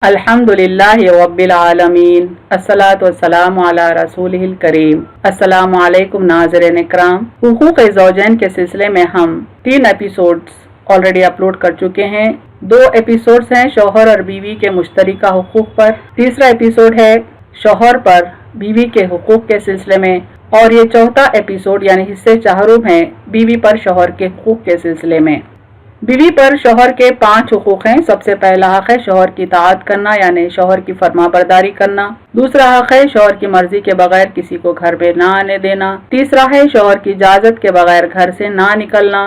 अल्हम्दुलिल्लाहि रब्बिल आलमीन अस्सलातु वस्सलामु अला रसूलिहिल करीम। अस्सलामु अलैकुम नाज़रीन इकराम। हुकूक़ ज़ौजैन के सिलसिले में हम 3 एपिसोड्स ऑलरेडी अपलोड कर चुके हैं। 2 एपिसोड्स हैं शौहर और बीवी के मुश्तरका हुकूक़ पर। तीसरा एपिसोड है शौहर पर बीवी के हुकूक़ के सिलसिले में, और ये चौथा एपिसोड यानी हिस्से चाहरुम है बीवी पर शौहर के हुकूक़ के सिलसिले में। बीवी पर शौहर के 5 हुकूक हैं। सबसे पहला हक है शौहर की इताअत करना, यानी शौहर की फरमाबरदारी करना। दूसरा हक है शौहर की मर्जी के बगैर किसी को घर में ना आने देना। तीसरा है शौहर की इजाज़त के बगैर घर से ना निकलना।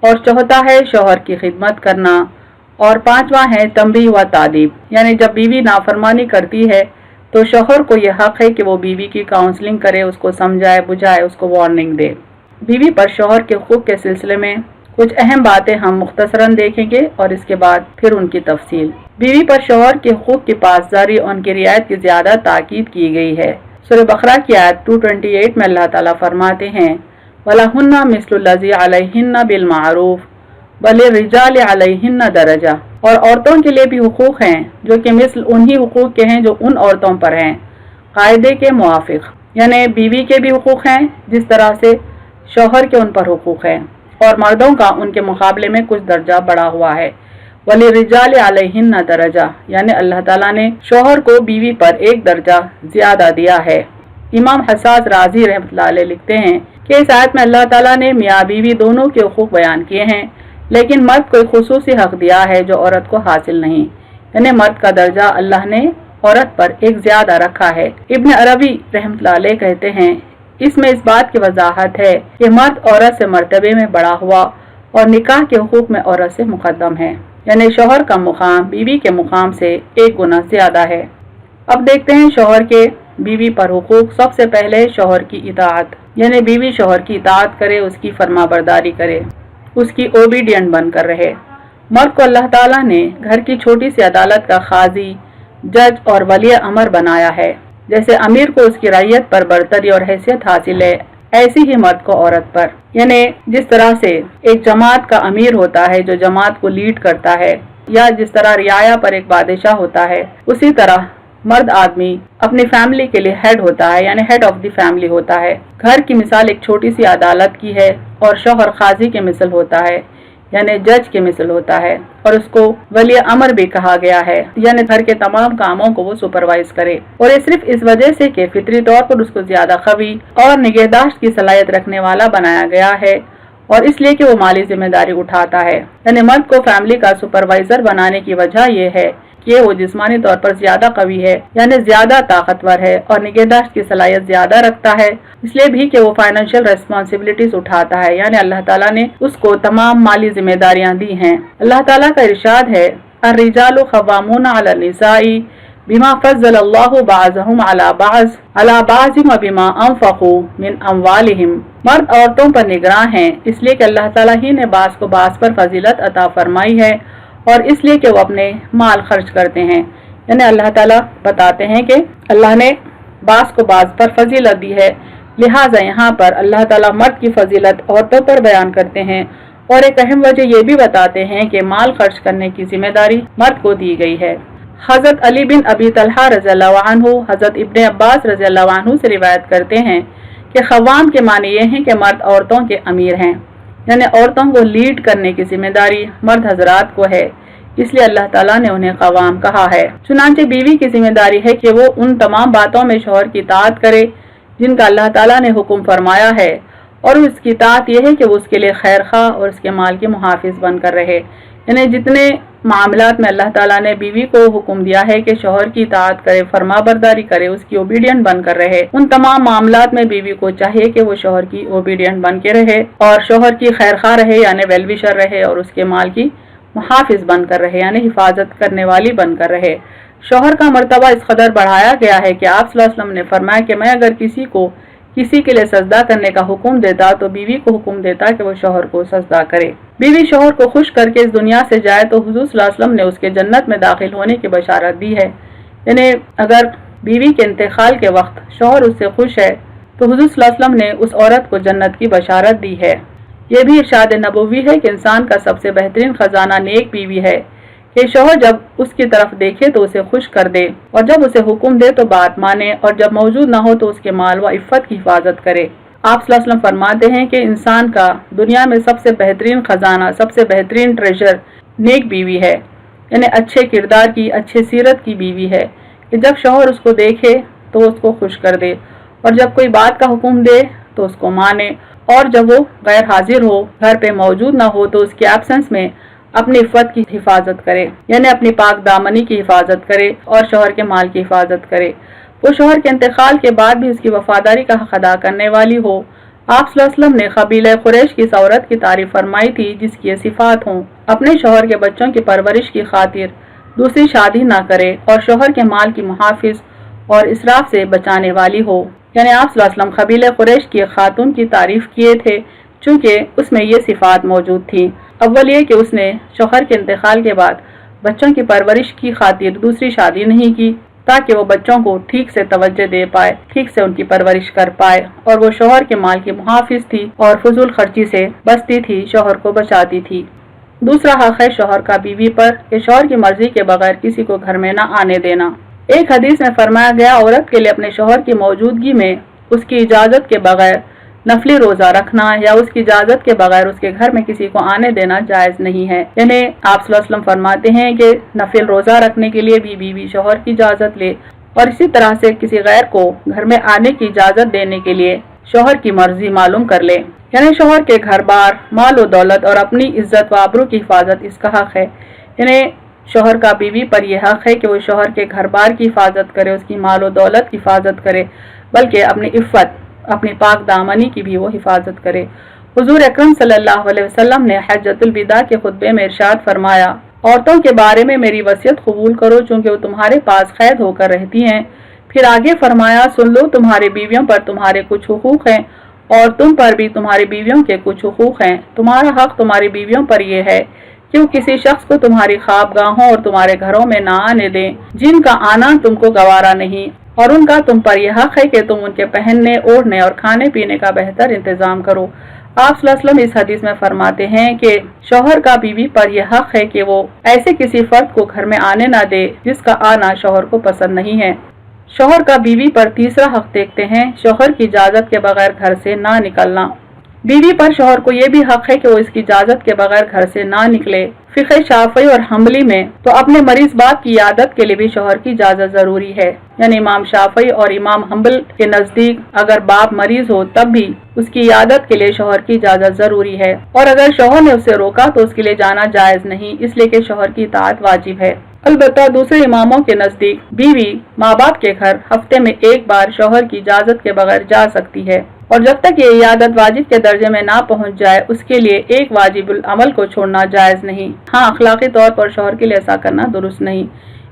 और चौथा है शौहर की खिदमत करना। और 5वां है तंबीह व तादीब, यानी जब बीवी नाफरमानी करती है तो शौहर को यह हक है कि वो बीवी की काउंसलिंग करे, उसको समझाए बुझाए, उसको वार्निंग दे। बीवी पर शौहर के हुकूक के सिलसिले में कुछ अहम बातें हम मुख्तसरन देखेंगे और इसके बाद फिर उनकी तफसील। बीवी पर शौहर के हुकूक की पासदारी और उनकी रियायत की ज्यादा ताकीद की गई है। सूरह बकरा की आयत 228 में अल्लाह ताला फरमाते हैं, वलहुन्ना मिस्लुल्लज़ी अलैहिन्ना बिल मारूफ वलिर्रिजालि अलैहिन्ना दरजा। और औरतों के लिए भी हुकूक हैं जो कि मिस्ल उन्हीं हुकूक के हैं जो उन औरतों पर हैं, कायदे के मुआफिक। यानी बीवी के भी हुकूक हैं जिस तरह से शौहर के उन पर हुकूक हैं, और मर्दों का उनके मुकाबले में कुछ दर्जा बढ़ा हुआ है। वलिर्रिजालि अलैहिन्ना दरजा, यानी अल्लाह ताला ने शौहर को बीवी पर एक दर्जा ज्यादा दिया है। इमाम हसास राजी रहमतुल्लाह अलैह लिखते हैं कि इस आयत में अल्लाह ताला ने मियाँ बीवी दोनों के हुकूक बयान किए हैं, लेकिन मर्द को एक खुसूसी हक दिया है जो औरत को हासिल नहीं। यानी मर्द का दर्जा अल्लाह ने औरत पर एक ज्यादा रखा है। इब्न अरबी रहमतुल्लाह अलैह कहते हैं, इसमें इस बात की वजाहत है कि मर्द औरत से मर्तबे में बड़ा हुआ और निकाह के हुकूक में औरत से मुकद्दम है। यानी शौहर का मुकाम बीवी के मुकाम से 1 गुना ज्यादा है। अब देखते हैं शौहर के बीवी पर हुकूक। सबसे पहले शौहर की इताअत, यानी बीवी शौहर की इताअत करे, उसकी फरमाबरदारी करे, उसकी ओबीडियंट बनकर रहे। मर्द को अल्लाह ताला ने घर की छोटी सी अदालत का काजी, जज और वली अमर बनाया है। जैसे अमीर को उसकी रैयत पर बरतरी और हैसियत हासिल है, ऐसी ही मर्द को औरत पर। यानी जिस तरह से एक जमात का अमीर होता है जो जमात को लीड करता है, या जिस तरह रियाया पर एक बादशाह होता है, उसी तरह मर्द आदमी अपनी फैमिली के लिए हेड होता है, यानी हेड ऑफ द फैमिली होता है। घर की मिसाल एक छोटी सी अदालत की है, और शौहर काजी के मिसल होता है, यानी जज के मिसल होता है, और उसको वली अमर भी कहा गया है, यानी घर के तमाम कामों को वो सुपरवाइज करे। और ये सिर्फ इस वजह से कि फितरी तौर पर उसको ज्यादा खबी और निगहदाश्त की सलाहियत रखने वाला बनाया गया है, और इसलिए कि वो माली जिम्मेदारी उठाता है। यानी मर्द को फैमिली का सुपरवाइजर बनाने की वजह यह है कि वो जिस्मानी तौर पर ज्यादा कवी है, यानी ज्यादा ताकतवर है और निगहदाश्त की सलाहियत ज्यादा रखता है, इसलिए भी कि वो फाइनेंशियल रेस्पॉन्सिबिलिटीज उठाता है। यानी अल्लाह ताला ने उसको तमाम माली जिम्मेदारियां दी हैं। अल्लाह ताला का इरशाद है, अर्रिजालु ख़व्वामूना अला निसाई बिमा फ़ज़्ज़लल्लाहु बअज़हुम अला बअज़ व बिमा अनफ़क़ू मिन अम्वालिहिम। मर्द औरतों पर निगरान हैं, इसलिए कि अल्लाह ताला ही ने बास को बास पर फजीलत अता फरमाई है, और इसलिए कि वो अपने माल खर्च करते हैं। यानी अल्लाह ताला बताते हैं कि अल्लाह ने बास को बास पर फजीलत दी है, लिहाजा यहाँ पर अल्लाह ताला मर्द की फजीलत औरतों पर बयान करते हैं, और एक अहम वजह ये भी बताते हैं कि माल खर्च करने की जिम्मेदारी मर्द को दी गई है। हजरत अली बिन अबी तलहा रज़ियल्लाहु अन्हु हजरत इब्ने अब्बास रज़ियल्लाहु अन्हु से रिवायत करते हैं कि ख़व्वाम के माने ये हैं कि मर्द औरतों के अमीर हैं, यानी औरतों को लीड करने की जिम्मेदारी मर्द हजरात को है, इसलिए अल्लाह ताला ने उन्हें क़वाम कहा है। चुनांचे बीवी की जिम्मेदारी है कि वो उन तमाम बातों में शौहर की इताअत करे जिनका अल्लाह ताला ने हुक्म फरमाया है, और उसकी इताअत यह है कि वो उसके लिए खैर खा और उसके माल के मुहाफिज बनकर रहे। यानी जितने मामलात में अल्लाह ताला ने बीवी को हुक्म दिया है कि शौहर की इताअत करे, फरमाबरदारी करे, उसकी ओबीडियंट बनकर रहे, उन तमाम मामलात में बीवी को चाहिए कि वो शौहर की ओबीडियंट बन के रहे और शौहर की खैरखा रहे, यानी वेलविशर रहे, और उसके माल की मुहाफिज बनकर रहे, यानी हिफाजत करने वाली बनकर रहे। शौहर का मर्तबा इस कदर बढ़ाया गया है कि आप सल्लल्लाहु अलैहि वसल्लम ने फरमाया कि मैं अगर किसी के लिए सजदा करने का हुक्म देता तो बीवी को हुक्म देता कि वो शौहर को सजदा करे। बीवी शौहर को खुश करके इस दुनिया से जाए तो हुजूर सल्लल्लाहु अलैहि वसल्लम ने उसके जन्नत में दाखिल होने की बशारत दी है। यानी अगर बीवी के इंतकाल के वक्त शौहर उससे खुश है तो हुजूर सल्लल्लाहु अलैहि वसल्लम ने उस औरत को जन्नत की बशारत दी है। यह भी इरशाद नबवी है कि इंसान का सबसे बेहतरीन खजाना नेक बीवी है کہ شوہر جب اس کی طرف دیکھے تو اسے خوش کر دے، اور جب اسے حکم دے تو بات مانے، اور جب موجود نہ ہو تو اس کے مال و عفت کی حفاظت کرے۔ آپ صلی اللہ علیہ وسلم فرماتے ہیں کہ انسان کا دنیا میں سب سے بہترین خزانہ، سب سے بہترین ٹریجر نیک بیوی ہے، یعنی اچھے کردار کی، اچھے سیرت کی بیوی ہے، کہ جب شوہر اس کو دیکھے تو اس کو خوش کر دے، اور جب کوئی بات کا حکم دے تو اس کو مانے، اور جب وہ غیر حاضر ہو، گھر پہ موجود نہ ہو تو اس کے ایبسنس میں اپنی عفت کی حفاظت کرے، یعنی اپنی پاک دامنی کی حفاظت کرے اور شوہر کے مال کی حفاظت کرے۔ وہ شوہر کے انتقال کے بعد بھی اس کی وفاداری کا حق ادا کرنے والی ہو۔ آپ صلی اللہ علیہ وسلم نے قبیلہ قریش کی اس عورت کی تعریف فرمائی تھی جس کی یہ صفات ہوں، اپنے شوہر کے بچوں کی پرورش کی خاطر دوسری شادی نہ کرے، اور شوہر کے مال کی محافظ اور اسراف سے بچانے والی ہو۔ یعنی آپ صلی اللہ علیہ وسلم قبیلہ قریش کی خاتون کی تعریف کیے تھے چونکہ اس میں یہ صفات موجود تھیں۔ اول یہ کہ اس نے شوہر کے انتقال کے بعد بچوں کی پرورش کی خاطر دوسری شادی نہیں کی تاکہ وہ بچوں کو ٹھیک سے توجہ دے پائے، ٹھیک سے ان کی پرورش کر پائے، اور وہ شوہر کے مال کی محافظ تھی اور فضول خرچی سے بچتی تھی، شوہر کو بچاتی تھی۔ دوسرا حق ہے شوہر کا بیوی پر کہ شوہر کی مرضی کے بغیر کسی کو گھر میں نہ آنے دینا۔ ایک حدیث میں فرمایا گیا عورت کے لیے اپنے شوہر کی موجودگی میں اس کی اجازت کے بغیر نفلی روزہ رکھنا یا اس کی اجازت کے بغیر اس کے گھر میں کسی کو آنے دینا جائز نہیں ہے۔ یعنی آپ صلی اللہ علیہ وسلم فرماتے ہیں کہ نفل روزہ رکھنے کے لیے بھی بیوی شوہر کی اجازت لے، اور اسی طرح سے کسی غیر کو گھر میں آنے کی اجازت دینے کے لیے شوہر کی مرضی معلوم کر لے۔ یعنی شوہر کے گھر بار، مال و دولت اور اپنی عزت و آبرو کی حفاظت اس کا حق ہے۔ یعنی شوہر کا بیوی پر یہ حق ہے کہ وہ شوہر کے گھر بار کی حفاظت کرے، اس کی مال و دولت کی حفاظت کرے، بلکہ اپنی عفت، اپنی پاک دامنی کی بھی وہ حفاظت کرے۔ حضور اکرم صلی اللہ علیہ وسلم نے حجۃ الوداع کے خطبے میں ارشاد فرمایا، عورتوں کے بارے میں میری وصیت قبول کرو چونکہ وہ تمہارے پاس قید ہو کر رہتی ہیں۔ پھر آگے فرمایا، سن لو تمہاری بیویوں پر تمہارے کچھ حقوق ہیں اور تم پر بھی تمہاری بیویوں کے کچھ حقوق ہیں۔ تمہارا حق تمہاری بیویوں پر یہ ہے کہ وہ کسی شخص کو تمہاری خوابگاہوں اور تمہارے گھروں میں نہ آنے دیں جن کا آنا تم کو گوارا نہیں، اور ان کا تم پر یہ حق ہے کہ تم ان کے پہننے، اوڑھنے اور کھانے پینے کا بہتر انتظام کرو۔ آپ صلی اللہ علیہ وسلم اس حدیث میں فرماتے ہیں کہ شوہر کا بیوی پر یہ حق ہے کہ وہ ایسے کسی فرد کو گھر میں آنے نہ دے جس کا آنا شوہر کو پسند نہیں ہے۔ شوہر کا بیوی پر تیسرا حق دیکھتے ہیں، شوہر کی اجازت کے بغیر گھر سے نہ نکلنا۔ بیوی پر شوہر کو یہ بھی حق ہے کہ وہ اس کی اجازت کے بغیر گھر سے نہ نکلے۔ فقہ شافعی اور حنبلی میں تو اپنے مریض باپ کی عیادت کے لیے بھی شوہر کی اجازت ضروری ہے، یعنی امام شافعی اور امام حنبل کے نزدیک اگر باپ مریض ہو تب بھی اس کی عیادت کے لیے شوہر کی اجازت ضروری ہے، اور اگر شوہر نے اسے روکا تو اس کے لیے جانا جائز نہیں، اس لیے کہ شوہر کی اطاعت واجب ہے۔ البتہ دوسرے اماموں کے نزدیک بیوی ماں باپ کے گھر ہفتے میں ایک بار شوہر کی اجازت کے بغیر جا سکتی ہے، اور جب تک یہ عیادت واجب کے درجے میں نہ پہنچ جائے اس کے لیے ایک واجب العمل کو چھوڑنا جائز نہیں۔ ہاں، اخلاقی طور پر شوہر کے لیے ایسا کرنا درست نہیں،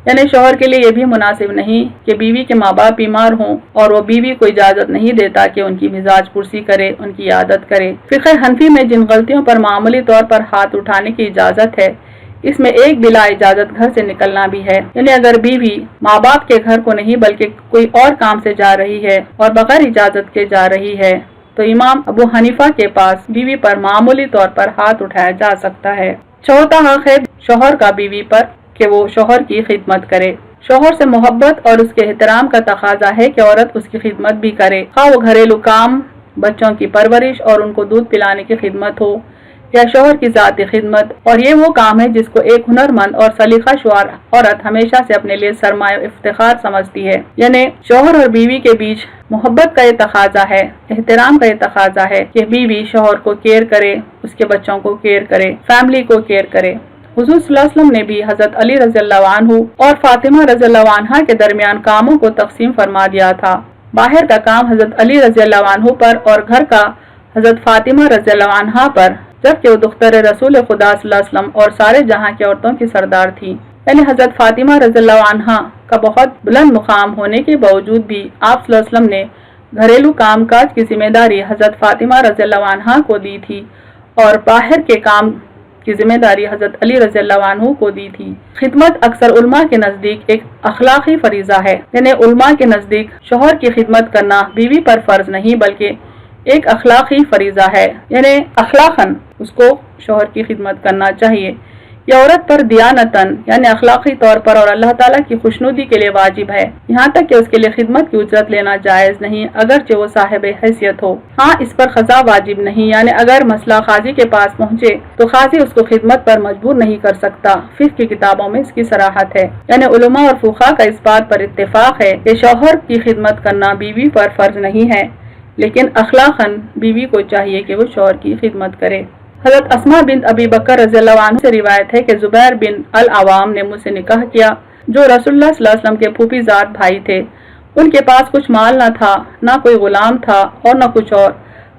یعنی شوہر کے لیے یہ بھی مناسب نہیں کہ بیوی کے ماں باپ بیمار ہوں اور وہ بیوی کو اجازت نہیں دیتا کہ ان کی مزاج پرسی کرے، ان کی عیادت کرے۔ فقہ حنفی میں جن غلطیوں پر معمولی طور پر ہاتھ اٹھانے کی اجازت ہے، اس میں ایک بلا اجازت گھر سے نکلنا بھی ہے، یعنی اگر بیوی ماں باپ کے گھر کو نہیں بلکہ کوئی اور کام سے جا رہی ہے اور بغیر اجازت کے جا رہی ہے تو امام ابو حنیفہ کے پاس بیوی پر معمولی طور پر ہاتھ اٹھایا جا سکتا ہے۔ چوتھا حق ہے شوہر کا بیوی پر کہ وہ شوہر کی خدمت کرے۔ شوہر سے محبت اور اس کے احترام کا تقاضا ہے کہ عورت اس کی خدمت بھی کرے، خواہ وہ گھریلو کام، بچوں کی پرورش اور ان کو دودھ پلانے کی خدمت ہو یا شوہر کی ذاتی خدمت، اور یہ وہ کام ہے جس کو ایک ہنرمند اور سلیقہ شعور عورت ہمیشہ سے اپنے لیے سرمایہ افتخار سمجھتی ہے۔ یعنی شوہر اور بیوی کے بیچ محبت کا یہ تقاضا ہے، احترام کا یہ تقاضا ہے کہ بیوی شوہر کو کیئر کرے، اس کے بچوں کو کیئر کرے، فیملی کو کیئر کرے۔ حضور صلی اللہ علیہ وسلم نے بھی حضرت علی رضی اللہ عنہ اور فاطمہ رضی اللہ عنہ کے درمیان کاموں کو تقسیم فرما دیا تھا۔ باہر کا کام حضرت علی رضی اللہ عنہ پر اور گھر کا حضرت فاطمہ رضی اللہ عنہ پر، جبکہ وہ دختر رسول خدا صلی اللہ علیہ وسلم اور سارے جہاں کی عورتوں کی سردار تھی۔ یعنی حضرت فاطمہ رضی اللہ عنہ کا بہت بلند مقام ہونے کے باوجود بھی آپ صلی اللہ علیہ وسلم نے گھریلو کام کاج کی ذمہ داری حضرت فاطمہ رضی اللہ عنہ کو دی تھی اور باہر کے کام کی ذمہ داری حضرت علی رضی اللہ عنہ کو دی تھی۔ خدمت اکثر علماء کے نزدیک ایک اخلاقی فریضہ ہے، یعنی علماء کے نزدیک شوہر کی خدمت کرنا بیوی پر فرض نہیں بلکہ ایک اخلاقی فریضہ ہے، یعنی اخلاقاً اس کو شوہر کی خدمت کرنا چاہیے، یہ عورت پر دیانتن یعنی اخلاقی طور پر اور اللہ تعالیٰ کی خوشنودی کے لیے واجب ہے، یہاں تک کہ اس کے لیے خدمت کی اجرت لینا جائز نہیں اگرچہ وہ صاحب حیثیت ہو۔ ہاں اس پر قضا واجب نہیں، یعنی اگر مسئلہ قاضی کے پاس پہنچے تو قاضی اس کو خدمت پر مجبور نہیں کر سکتا۔ فقہ کی کتابوں میں اس کی صراحت ہے، یعنی علماء اور فقہاء کا اس بات پر اتفاق ہے کہ شوہر کی خدمت کرنا بیوی پر فرض نہیں ہے، لیکن اخلاقاً بیوی کو چاہیے کہ وہ شوہر کی خدمت کرے۔ حضرت اسماء بنت ابی بکر رضی اللہ عنہ سے روایت ہے کہ زبیر بن العوام نے مجھ سے نکاح کیا، جو رسول اللہ صلی اللہ علیہ وسلم کے پھوپھی زاد بھائی تھے۔ ان کے پاس کچھ مال نہ تھا، نہ کوئی غلام تھا اور نہ کچھ اور،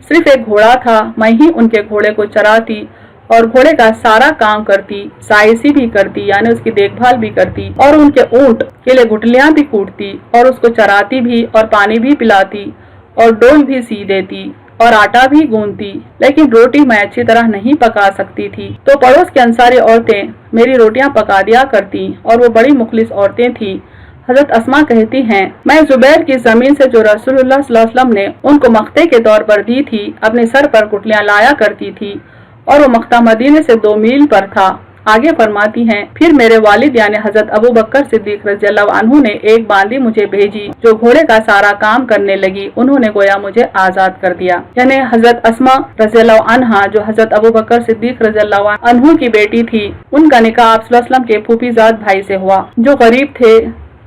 صرف ایک گھوڑا تھا۔ میں ہی ان کے گھوڑے کو چراتی اور گھوڑے کا سارا کام کرتی، سائسی بھی کرتی یعنی اس کی دیکھ بھال بھی کرتی، اور ان کے اونٹ کے لیے گٹلیاں بھی کوٹتی اور اس کو چراتی بھی اور پانی بھی پلاتی اور ڈول بھی سی دیتی اور آٹا بھی گوندتی، لیکن روٹی میں اچھی طرح نہیں پکا سکتی تھی تو پڑوس کے انصاری عورتیں میری روٹیاں پکا دیا کرتی اور وہ بڑی مخلص عورتیں تھیں۔ حضرت اسماء کہتی ہیں، میں زبیر کی زمین سے جو رسول اللہ صلی اللہ علیہ وسلم نے ان کو مختے کے طور پر دی تھی اپنے سر پر گٹلیاں لایا کرتی تھی، اور وہ مختا مدینے سے 2 میل پر تھا۔ آگے فرماتی ہیں، پھر میرے والد یعنی حضرت ابو بکر صدیق رضی اللہ عنہ نے ایک باندی مجھے بھیجی جو گھوڑے کا سارا کام کرنے لگی، انہوں نے گویا مجھے آزاد کر دیا۔ یعنی حضرت اسماء رضی اللہ عنہا جو حضرت ابو بکر صدیق رضی اللہ عنہ کی بیٹی تھی، ان کا نکاح آپ صلی اللہ علیہ وسلم کے پھوپھی زاد بھائی سے ہوا جو غریب تھے،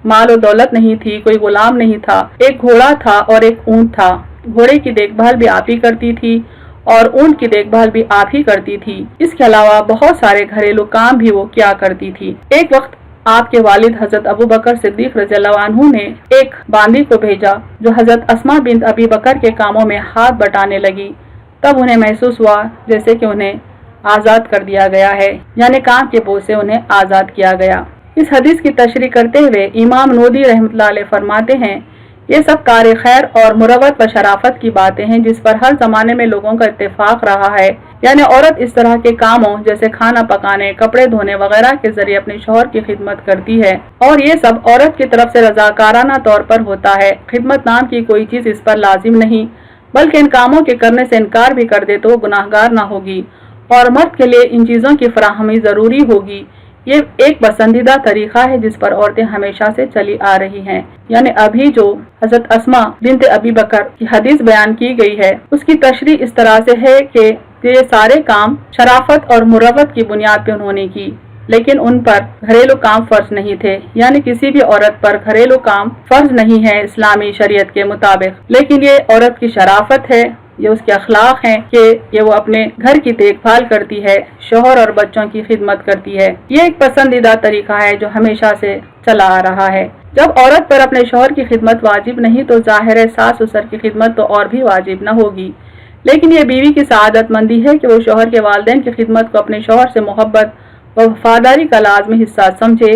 مال و دولت نہیں تھی، کوئی غلام نہیں تھا، ایک گھوڑا تھا اور ایک اونٹ تھا۔ گھوڑے کی دیکھ بھال بھی آپ ہی کرتی تھی اور اونٹ کی دیکھ بھال بھی آپ ہی کرتی تھی۔ اس کے علاوہ بہت سارے گھریلو کام بھی وہ کیا کرتی تھی۔ ایک وقت آپ کے والد حضرت ابو بکر صدیق رضی اللہ عنہ نے ایک باندی کو بھیجا جو حضرت اسماء بنت ابی بکر کے کاموں میں ہاتھ بٹانے لگی۔ تب انہیں محسوس ہوا جیسے کہ انہیں آزاد کر دیا گیا ہے، یعنی کام کے بوجھ سے انہیں آزاد کیا گیا۔ اس حدیث کی تشریح کرتے ہوئے امام نودی رحمۃ اللہ علیہ فرماتے ہیں، یہ سب کار خیر اور مروت و شرافت کی باتیں ہیں جس پر ہر زمانے میں لوگوں کا اتفاق رہا ہے، یعنی عورت اس طرح کے کاموں جیسے کھانا پکانے، کپڑے دھونے وغیرہ کے ذریعے اپنے شوہر کی خدمت کرتی ہے، اور یہ سب عورت کی طرف سے رضاکارانہ طور پر ہوتا ہے۔ خدمت نام کی کوئی چیز اس پر لازم نہیں، بلکہ ان کاموں کے کرنے سے انکار بھی کر دے تو وہ گناہگار نہ ہوگی، اور مرد کے لیے ان چیزوں کی فراہمی ضروری ہوگی۔ یہ ایک پسندیدہ طریقہ ہے جس پر عورتیں ہمیشہ سے چلی آ رہی ہیں، یعنی ابھی جو حضرت اسماء بنت ابی بکر کی حدیث بیان کی گئی ہے اس کی تشریح اس طرح سے ہے کہ یہ سارے کام شرافت اور مروت کی بنیاد پہ انہوں نے کی، لیکن ان پر گھریلو کام فرض نہیں تھے، یعنی کسی بھی عورت پر گھریلو کام فرض نہیں ہے اسلامی شریعت کے مطابق، لیکن یہ عورت کی شرافت ہے، یہ اس کے اخلاق ہیں کہ یہ وہ اپنے گھر کی دیکھ بھال کرتی ہے، شوہر اور بچوں کی خدمت کرتی ہے۔ یہ ایک پسندیدہ طریقہ ہے جو ہمیشہ سے چلا آ رہا ہے۔ جب عورت پر اپنے شوہر کی خدمت واجب نہیں تو ظاہر ہے ساس سسر کی خدمت تو اور بھی واجب نہ ہوگی، لیکن یہ بیوی کی سعادت مندی ہے کہ وہ شوہر کے والدین کی خدمت کو اپنے شوہر سے محبت و وفاداری کا لازمی حصہ سمجھے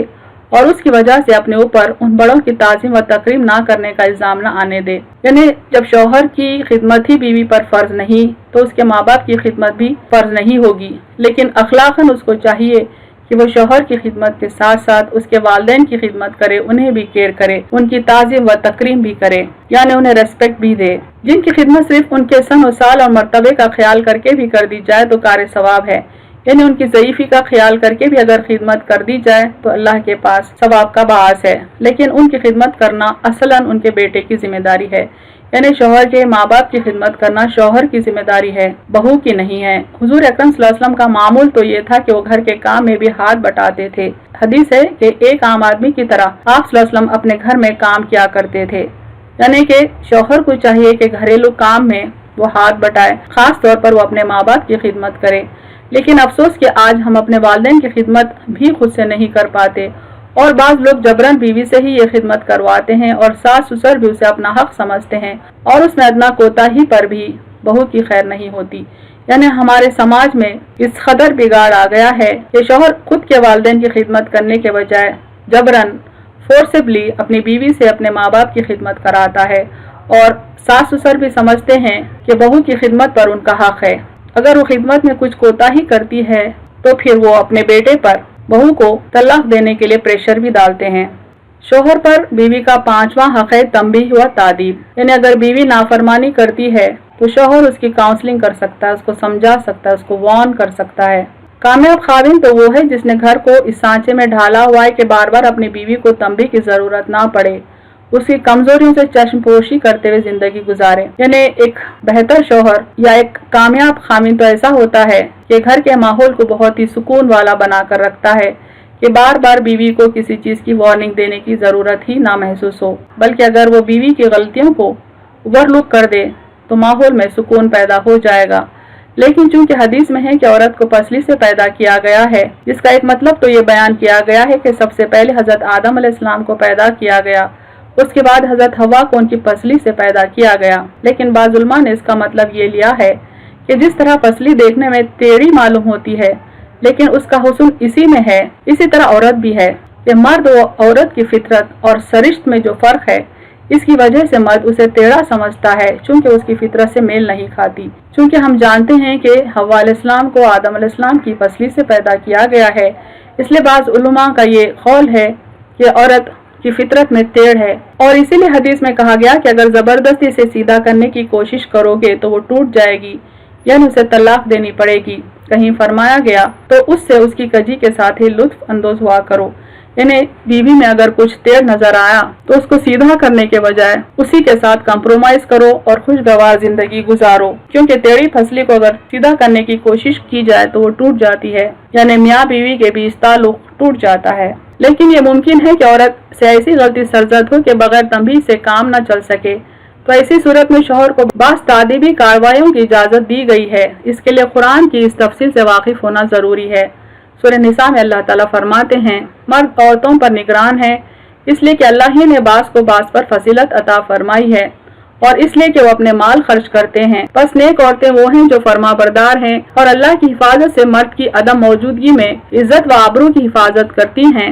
اور اس کی وجہ سے اپنے اوپر ان بڑوں کی تعظیم و تکریم نہ کرنے کا الزام نہ آنے دے۔ یعنی جب شوہر کی خدمت ہی بیوی پر فرض نہیں تو اس کے ماں باپ کی خدمت بھی فرض نہیں ہوگی، لیکن اخلاقاً اس کو چاہیے کہ وہ شوہر کی خدمت کے ساتھ ساتھ اس کے والدین کی خدمت کرے، انہیں بھی کیئر کرے، ان کی تعظیم و تکریم بھی کرے، یعنی انہیں ریسپیکٹ بھی دے۔ جن کی خدمت صرف ان کے سن و سال اور مرتبے کا خیال کر کے بھی کر دی جائے تو کار ثواب ہے، یعنی ان کی ضعیفی کا خیال کر کے بھی اگر خدمت کر دی جائے تو اللہ کے پاس ثواب کا باعث ہے، لیکن ان کی خدمت کرنا اصلاً ان کے بیٹے کی ذمہ داری ہے، یعنی شوہر کے ماں باپ کی خدمت کرنا شوہر کی ذمہ داری ہے، بہو کی نہیں ہے۔ حضور اکرم صلی اللہ علیہ وسلم کا معمول تو یہ تھا کہ وہ گھر کے کام میں بھی ہاتھ بٹاتے تھے۔ حدیث ہے کہ ایک عام آدمی کی طرح آپ صلی اللہ علیہ وسلم اپنے گھر میں کام کیا کرتے تھے، یعنی کہ شوہر کو چاہیے کہ گھریلو کام میں وہ ہاتھ بٹائے، خاص طور پر وہ اپنے ماں باپ کی خدمت کرے۔ لیکن افسوس کہ آج ہم اپنے والدین کی خدمت بھی خود سے نہیں کر پاتے، اور بعض لوگ جبراً بیوی سے ہی یہ خدمت کرواتے ہیں اور ساس سسر بھی اسے اپنا حق سمجھتے ہیں، اور اس میں ادنا کوتاہی پر بھی بہو کی خیر نہیں ہوتی۔ یعنی ہمارے سماج میں اس قدر بگاڑ آ گیا ہے کہ شوہر خود کے والدین کی خدمت کرنے کے بجائے جبراً فورسبلی اپنی بیوی سے اپنے ماں باپ کی خدمت کراتا ہے، اور ساس سسر بھی سمجھتے ہیں کہ بہو کی خدمت پر ان کا حق ہے۔ اگر وہ خدمت میں کچھ کوتاہی کرتی ہے تو پھر وہ اپنے بیٹے پر بہو کو طلاق دینے کے لیے پریشر بھی ڈالتے ہیں۔ شوہر پر بیوی کا 5واں حق ہے تنبیہ و تادیب، یعنی اگر بیوی نافرمانی کرتی ہے تو شوہر اس کی کاؤنسلنگ کر سکتا ہے، اس کو سمجھا سکتا ہے، اس کو وارن کر سکتا ہے۔ कामयाब खाविन तो वो है जिसने घर को इस सांचे में ढाला हुआ है कि बार बार अपनी बीवी को तंबीह की जरूरत ना पड़े, उसकी कमजोरियों से चश्मपोशी करते हुए जिंदगी गुजारे। यानी एक बेहतर शौहर या एक कामयाब खाविन तो ऐसा होता है कि घर के माहौल को बहुत ही सुकून वाला बनाकर रखता है कि बार बार बीवी को किसी चीज की वार्निंग देने की जरूरत ही ना महसूस हो, बल्कि अगर वो बीवी की गलतियों को ओवरलुक कर दे तो माहौल में सुकून पैदा हो जाएगा। लेकिन चूंकि हदीस में है कि औरत को पसली से पैदा किया गया है, जिसका एक मतलब तो ये बयान किया गया है कि सबसे पहले हजरत आदम अलैहिस्सलाम को पैदा किया गया, उसके बाद हजरत हवा को उनकी पसली से पैदा किया गया। लेकिन बाज़ उलमा ने इसका मतलब ये लिया है कि जिस तरह पसली देखने में टेढ़ी मालूम होती है लेकिन उसका हुस्न इसी में है, इसी तरह औरत भी है। ये मर्द व औरत की फितरत और सरिश्त में जो फर्क है, इसकी वजह से मर्द उसे टेढ़ा समझता है चूंकि उसकी फितरत से मेल नहीं खाती। चूंकि हम जानते हैं कि हव्वा अलैहिस्सलाम को आदम अलैहिस्सलाम की पसली से पैदा किया गया है, इसलिए बाज़ उलमा का ये कौल है कि औरत की फितरत में टेढ़ है, और इसीलिए हदीस में कहा गया कि अगर जबरदस्ती से सीधा करने की कोशिश करोगे तो वो टूट जाएगी, यानी उसे तलाक देनी पड़ेगी। कहीं फरमाया गया तो उससे उसकी कजी के साथ ही लुत्फ अंदोज हुआ करो, यानी बीवी में अगर कुछ टेढ़ नजर आया तो उसको सीधा करने के बजाय उसी के साथ कंप्रोमाइज करो और खुशगवार जिंदगी गुजारो, क्योंकि टेढ़ी फसली को अगर सीधा करने की कोशिश की जाए तो वो टूट जाती है, यानी मियाँ बीवी के बीच ताल्लुक टूट जाता है। लेकिन ये मुमकिन है कि औरत से ऐसी गलती सरजद हो कि बगैर तंबीह से काम न चल सके, तो ऐसी सूरत में शौहर को बास तादीबी कार्रवाइयों की इजाजत दी गई है। इसके लिए कुरान की इस तफसील से वाकिफ होना जरूरी है। सूरह निसा में अल्लाह ताला फरमाते हैं, मर्द औरतों पर निगरान है इसलिए कि अल्लाह ही ने बास को बास पर फजीलत अता फरमाई है और इसलिए कि वो अपने माल खर्च करते हैं। बस नेक औरतें वो हैं जो फरमा बरदार हैं और अल्लाह की हिफाजत से मर्द की अदम मौजूदगी में इज्जत व आबरू की हिफाजत करती हैं।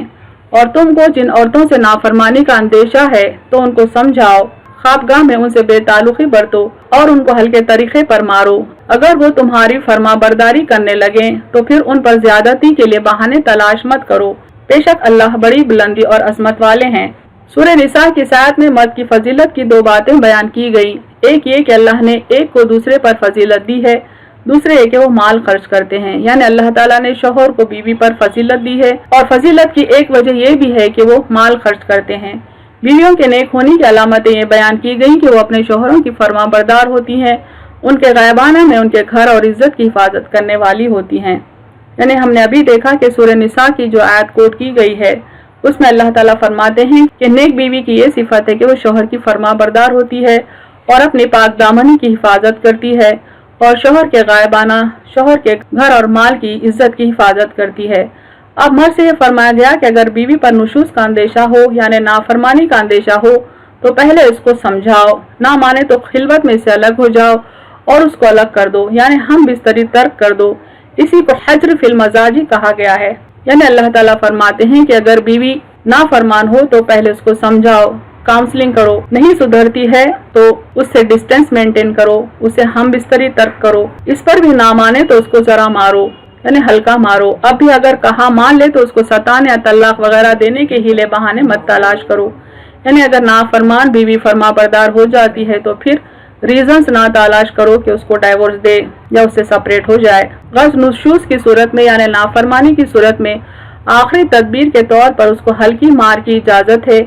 और तुमको जिन औरतों से नाफरमानी का अंदेशा है तो उनको समझाओ, ख्वाबगाह में उनसे बेताल्लुकी बरतो और उनको हल्के तरीके पर मारो। अगर वो तुम्हारी फरमा बरदारी करने लगे तो फिर उन पर ज्यादती के लिए बहाने तलाश मत करो, बेशक अल्लाह बड़ी बुलंदी और अजमत वाले हैं। सूरह निसा की सायत में मर्द की फजीलत की दो बातें बयान की गई। एक ये कि अल्लाह ने एक को दूसरे पर फजीलत दी है, दूसरे ये कि वो माल खर्च करते हैं, यानी अल्लाह ताला ने शौहर को बीवी पर फजीलत दी है और फजीलत की एक वजह ये भी है कि वो माल खर्च करते हैं। बीवियों के नेक होने की अलामतें ये बयान की गई कि वो अपने शौहरों की फरमा बरदार होती हैं, उनके गायबाना में उनके घर और इज्जत की हिफाजत करने वाली होती हैं। यानी हमने अभी देखा कि सूरह निसा की जो आयत कोट की गई है उसमें अल्लाह ताला फरमाते हैं कि नेक बीवी की ये सिफत है कि वो शौहर की फरमा बरदार होती है और अपनी पाक दामनी की हिफाजत करती है और शौहर के गायबाना, शौहर के घर और माल की इज्जत की हिफाजत करती है। अब मर्द से ये फरमाया गया कि अगर बीवी पर नुशूज का अंदेशा हो यानी नाफरमानी का अंदेशा हो तो पहले इसको समझाओ, ना माने तो खिलवत में से अलग हो जाओ और उसको अलग कर दो, यानी हम बिस्तरी तर्क कर दो। इसी को हज्र फिल मजाजी कहा गया है। यानी अल्लाह ताला फरमाते हैं कि अगर बीवी नाफरमान हो तो पहले उसको समझाओ, काउंसलिंग करो, नहीं सुधरती है तो उससे डिस्टेंस मेंटेन करो, उसे हम बिस्तरी तर्क करो। इस पर भी ना माने तो उसको जरा मारो, यानी हल्का मारो। अब भी अगर कहा मान ले तो उसको सताने या तलाक वगैरह देने के हीले बहाने मत तलाश करो। यानी अगर नाफरमान बीवी फरमा बरदार हो जाती है तो फिर रीजंस ना तलाश करो कि उसको डाइवोर्स दे या उससे सेपरेट हो जाए। गज़ नुशूज की सूरत में यानी नाफरमानी की सूरत में आखिरी तदबीर के तौर पर उसको हल्की मार की इजाजत है।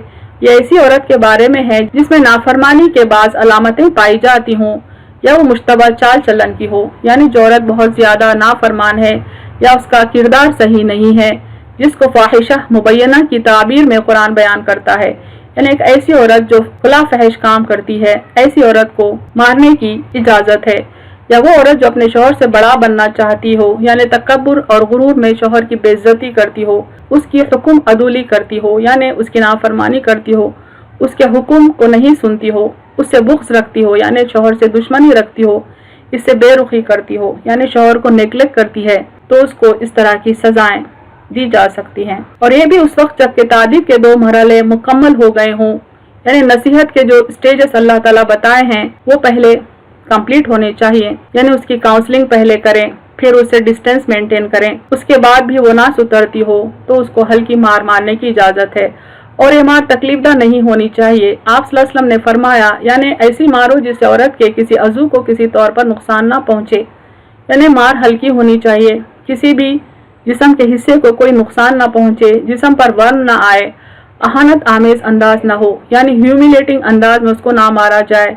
ये ऐसी औरत के बारे में है जिसमें नाफरमानी के बाद अलामतें पाई जाती हों या वो मुश्तबा चाल चलन की हो, यानी जो औरत बहुत ज्यादा नाफरमान है या उसका किरदार सही नहीं है, जिसको फाहिशा मुबैना की ताबीर में कुरान बयान करता है। यानी एक ऐसी औरत जो खुला फहश काम करती है, ऐसी औरत को मारने की इजाजत है। या वो औरत जो अपने शौहर से बड़ा बनना चाहती हो, यानी तकब्बुर और गुरूर में शौहर की बेइज्जती करती हो, उसकी हुक्म अदूली करती हो, यानी उसकी नाफरमानी करती हो, उसके हुक्म को नहीं सुनती हो, उससे बुग़्ज़ रखती हो, यानी शौहर से दुश्मनी रखती हो, इससे बेरुखी करती हो, यानी शौहर को नेगलेक्ट करती है, तो उसको इस तरह की सजाएं दी जा सकती हैं। और ये भी उस वक्त जबकि तादीब के 2 मरहले मुकम्मल हो गए हों, यानी नसीहत के जो स्टेजेस अल्लाह ताला बताए हैं वो पहले कंप्लीट होने चाहिए। यानी उसकी काउंसलिंग पहले करें, फिर उससे डिस्टेंस मेंटेन करें, उसके बाद भी वो ना सुधरती हो तो उसको हल्की मार मारने की इजाजत है। और ये मार तकलीफदा नहीं होनी चाहिए। आप सल्लल्लाहु अलैहि वसल्लम ने फरमाया, यानी ऐसी मारो जिससे औरत के किसी अज़ू को किसी तौर पर नुकसान ना पहुंचे। यानी मार हल्की होनी चाहिए, किसी भी जिस्म के हिस्से को कोई नुकसान न पहुंचे, जिस्म पर वर्म न आए, अहानत आमेज अंदाज न हो यानी ह्यूमिलेटिंग अंदाज में उसको ना मारा जाए।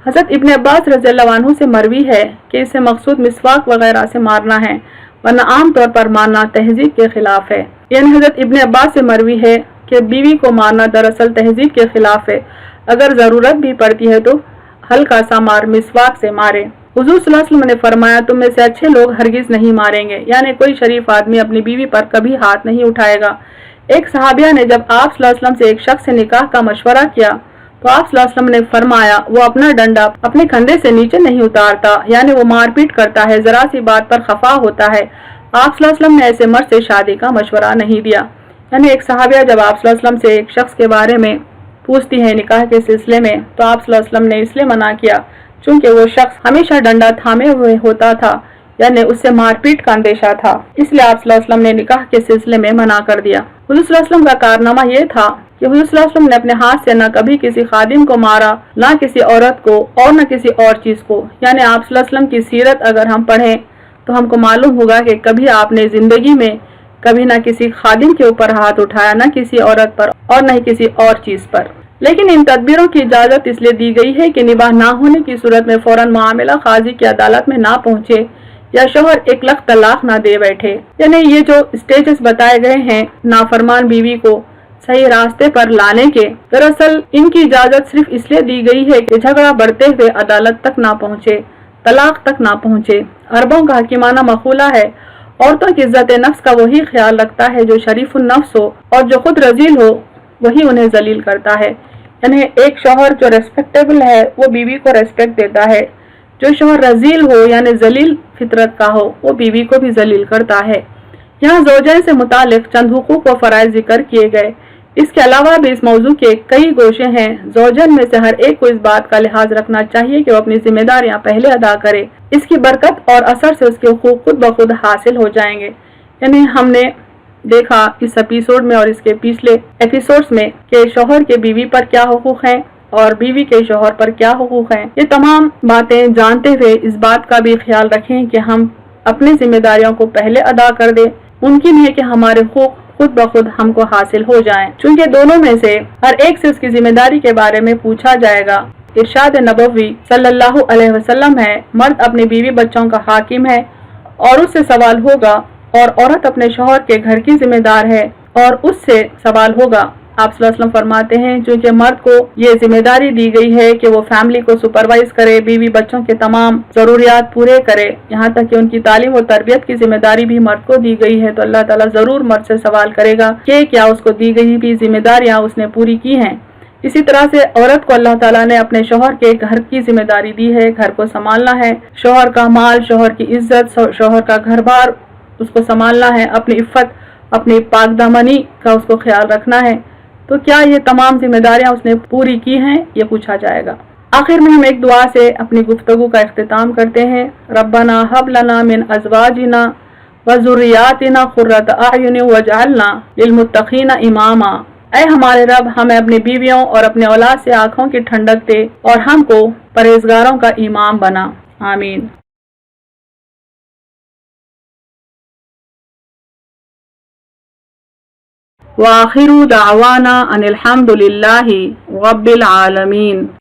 हज़रत इब्न अब्बास रज़ियल्लाहु अन्हु से मरवी है कि इससे मकसूद मिसवाक वगैरह से मारना है, वरना आम तौर पर मारना तहजीब के खिलाफ है। यानी हज़रत इब्न अब्बास से मरवी है कि बीवी को मारना दरअसल तहजीब के खिलाफ है। अगर ज़रूरत भी पड़ती है तो हल्का सा मार मिसवाक से मारे। हुज़ूर सल्लल्लाहु अलैहि वसल्लम ने फरमाया, तुम में से अच्छे लोग हरगिज नहीं मारेंगे, यानी कोई शरीफ आदमी अपनी बीवी पर कभी हाथ नहीं उठाएगा। एक सहाबिया ने जब आप सल्लल्लाहु अलैहि वसल्लम से एक शख्स से निकाह का मशवरा किया तो आप सल्लल्लाहु अलैहि वसल्लम ने फरमाया, वो अपना डंडा अपने कंधे से नीचे नहीं उतारता, यानी वो मारपीट करता है, जरा सी बात पर खफा होता है। आप सल्लल्लाहु अलैहि वसल्लम ने ऐसे मर्द से शादी का मशवरा नहीं दिया। यानी एक सहाबिया जब आप सल्लल्लाहु अलैहि वसल्लम से एक शख्स के बारे में पूछती है निकाह के सिलसिले में, तो आप सल्लल्लाहु अलैहि वसल्लम ने इसलिए मना किया चूंकि वो शख्स हमेशा डंडा थामे हुए होता था, यानी उससे मारपीट का अंदेशा था, इसलिए आप सल्लल्लाहु अलैहि वसल्लम ने निकाह के सिलसिले में मना कर दिया। हुज़ूर सल्लल्लाहु अलैहि वसल्लम का कारनामा ये था कि हुज़ूर सल्लल्लाहु अलैहि वसल्लम ने अपने हाथ से न कभी किसी खादिम को मारा, ना किसी औरत को और न किसी और चीज को। यानी आप सल्लल्लाहु अलैहि वसल्लम की सीरत अगर हम पढ़ें तो हमको मालूम होगा कि कभी आपने जिंदगी में कभी न किसी खादिम के ऊपर हाथ उठाया, न किसी औरत पर और न ही किसी और चीज पर। लेकिन इन तदबीरों की इजाजत इसलिए दी गई है कि निबाह ना होने की सूरत में फौरन मामला काजी की अदालत में ना पहुंचे या शोहर एक लख तलाक ना दे बैठे। यानी ये जो स्टेजेस बताए गए हैं नाफरमान बीवी को सही रास्ते पर लाने के, दरअसल इनकी इजाजत सिर्फ इसलिए दी गई है कि झगड़ा बढ़ते हुए अदालत तक ना पहुंचे, तलाक तक ना पहुंचे। अरबों का हकीमाना मकूला है, औरतों की इज्जत नफ्स का वही ख्याल रखता है जो शरीफ नफ्स हो, और जो खुद रजील हो वही उन्हें जलील करता है। यानी एक शौहर जो रेस्पेक्टेबल है वो बीवी को रेस्पेक्ट देता है, जो शौहर रजील हो यानी जलील फितरत का हो वो बीवी को भी जलील करता है। यहाँ ज़ौजैन से मुतालिक चंद हुकूक व फराइज़ जिक्र किए गए। इसके अलावा भी इस मौजू के कई गोशे हैं। ज़ौजन में से हर एक को इस बात का लिहाज रखना चाहिए कि वो अपनी जिम्मेदारियां पहले अदा करे, इसकी बरकत और असर से उसके हुकूक खुद ब खुद हासिल हो जाएंगे। यानी हमने देखा इस एपिसोड में और इसके पिछले एपिसोड्स में कि शौहर के बीवी पर क्या हुकूक हैं और बीवी के शौहर पर क्या हुकूक हैं। ये तमाम बातें जानते हुए इस बात का भी ख्याल रखें कि हम अपनी जिम्मेदारियों को पहले अदा कर दें। मुमकिन है कि हमारे हुकूक खुद ब खुद हमको हासिल हो जाएं, चूंकि दोनों में से हर एक से उसकी जिम्मेदारी के बारे में पूछा जाएगा। इरशाद नबवी सल्लल्लाहु अलैहि वसल्लम है, मर्द अपने बीवी बच्चों का हाकिम है और उससे सवाल होगा, और औरत अपने शौहर के घर की जिम्मेदार है और उससे सवाल होगा। आप सल्लल्लाहु अलैहि वसल्लम फरमाते हैं चूंकि मर्द को ये जिम्मेदारी दी गई है कि वो फैमिली को सुपरवाइज करे, बीवी बच्चों के तमाम जरूरियात पूरे करे, यहाँ तक कि उनकी तालीम और तरबियत की जिम्मेदारी भी मर्द को दी गई है, तो अल्लाह ताला जरूर मर्द से सवाल करेगा कि क्या उसको दी गई भी जिम्मेदारियां उसने पूरी की हैं। इसी तरह से औरत को अल्लाह ताला ने अपने शौहर के घर की जिम्मेदारी दी है, घर को संभालना है, शौहर का माल, शौहर की इज्जत, शौहर का घर बार उसको संभालना है, अपनी इफ़्फ़त, अपनी पाकदामनी का उसको ख्याल रखना है। तो क्या ये तमाम जिम्मेदारियां उसने पूरी की हैं, ये पूछा जाएगा। आखिर में हम एक दुआ से अपनी गुफ्तगू का इख्तिताम करते हैं। रब्बना हब लना मिन अज़वाजिना व ज़ुर्रियातिना क़ुर्रत अयुन वजअलना लिलमुत्तक़ीना इमामा। ऐ हमारे रब, हमें अपनी बीवियों और अपने औलाद से आँखों की ठंडक दे और हमको परहेजगारों का इमाम बना। आमीन। व आखिरु दावाना अनिल हम्दुलिल्लाहि रब्बिल आलमीन।